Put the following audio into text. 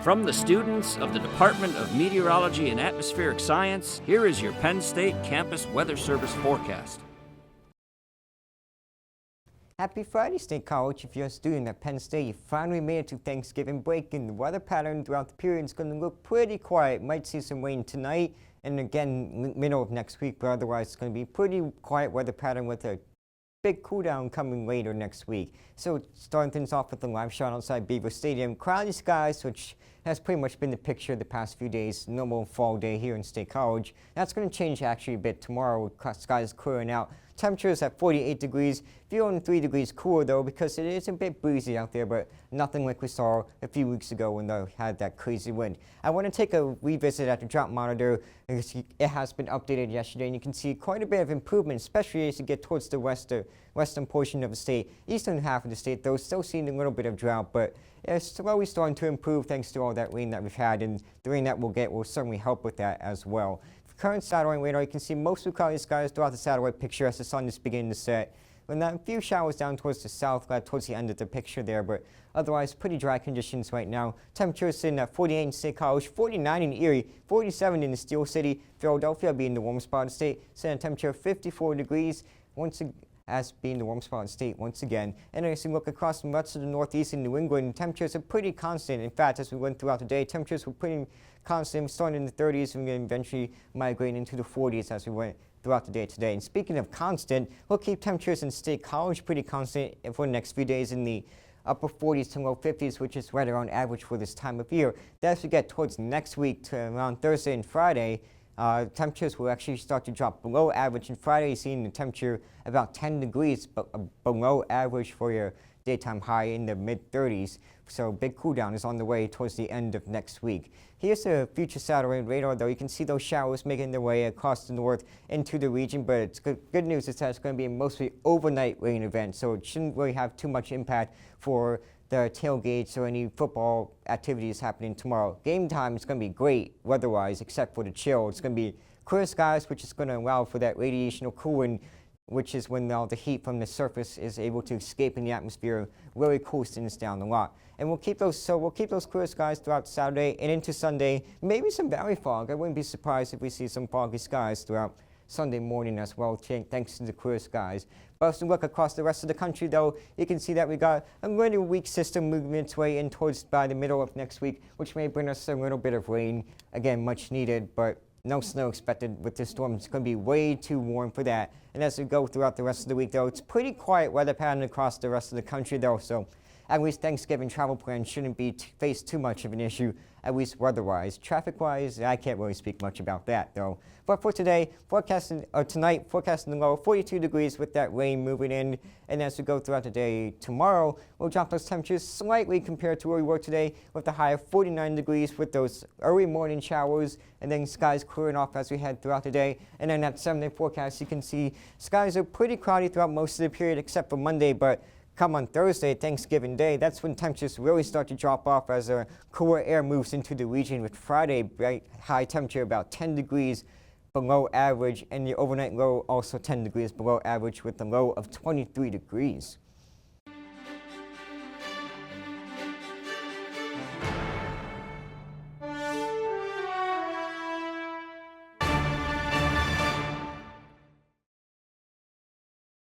From the students of the Department of Meteorology and Atmospheric Science, here is your Penn State Campus Weather Service forecast. Happy Friday, State College. If you're a student at Penn State, you finally made it to Thanksgiving break, and the weather pattern throughout the period is going to look pretty quiet. Might see some rain tonight and again middle of next week, but otherwise it's going to be pretty quiet weather pattern with a big cool down coming later next week. So starting things off with the live shot outside Beaver Stadium. Cloudy skies, which has pretty much been the picture the past few days. Normal fall day here in State College. That's going to change actually a bit tomorrow with skies clearing out. Temperatures at 48 degrees, feeling 3 degrees cooler though because it is a bit breezy out there, but nothing like we saw a few weeks ago when they had that crazy wind. I want to take a revisit at the drought monitor because it has been updated yesterday, and you can see quite a bit of improvement, especially as you get towards the western portion of the state. Eastern half of the state though, still seeing a little bit of drought, but it's slowly starting to improve thanks to all that rain that we've had, and the rain that we'll get will certainly help with that as well. Current satellite radar, you can see mostly cloudy skies throughout the satellite picture as the sun is beginning to set. And a few showers down towards the south, towards the end of the picture there, but otherwise pretty dry conditions right now. Temperatures sitting at 48 in State College, 49 in Erie, 47 in the Steel City. Philadelphia being the warmest spot of the state, setting a temperature of 54 degrees. As being the warm spot in the state once again. And as you look across much of the northeast in New England, temperatures are pretty constant. In fact, as we went throughout the day, temperatures were pretty constant, starting in the 30s and eventually migrating into the 40s as we went throughout the day today. And speaking of constant, we'll keep temperatures in State College pretty constant for the next few days in the upper 40s to low 50s, which is right around average for this time of year. As we get towards next week to around Thursday and Friday, temperatures will actually start to drop below average. And Friday, you're seeing the temperature about 10 degrees below average for your daytime high in the mid-30s. So big cool down is on the way towards the end of next week. Here's the future satellite radar, though. You can see those showers making their way across the north into the region, but it's good news is that it's going to be a mostly overnight rain event, so it shouldn't really have too much impact for the tailgates or any football activities happening tomorrow. Game time is going to be great weather-wise, except for the chill. It's going to be clear skies, which is going to allow for that radiational cooling, which is when all the heat from the surface is able to escape in the atmosphere, really cools things down a lot. And we'll keep those clear skies throughout Saturday and into Sunday. Maybe some valley fog. I wouldn't be surprised if we see some foggy skies throughout Sunday morning as well, thanks to the clear skies. But as we look across the rest of the country, though, you can see that we got a really weak system moving its way in towards by the middle of next week, which may bring us a little bit of rain. Again, much needed, but no snow expected with this storm. It's going to be way too warm for that. And as we go throughout the rest of the week, though, it's pretty quiet weather pattern across the rest of the country, though, so at least Thanksgiving travel plans shouldn't be face too much of an issue, at least weather-wise. Traffic-wise, I can't really speak much about that, though. But for today, tonight, forecasting the low 42 degrees with that rain moving in. And as we go throughout the day tomorrow, we'll drop those temperatures slightly compared to where we were today, with a high of 49 degrees with those early morning showers, and then skies clearing off as we head throughout the day. And then that 7-day forecast, you can see skies are pretty cloudy throughout most of the period except for Monday, but come on Thursday, Thanksgiving Day, that's when temperatures really start to drop off as cooler air moves into the region, with Friday bright high temperature about 10 degrees below average, and the overnight low also 10 degrees below average with a low of 23 degrees.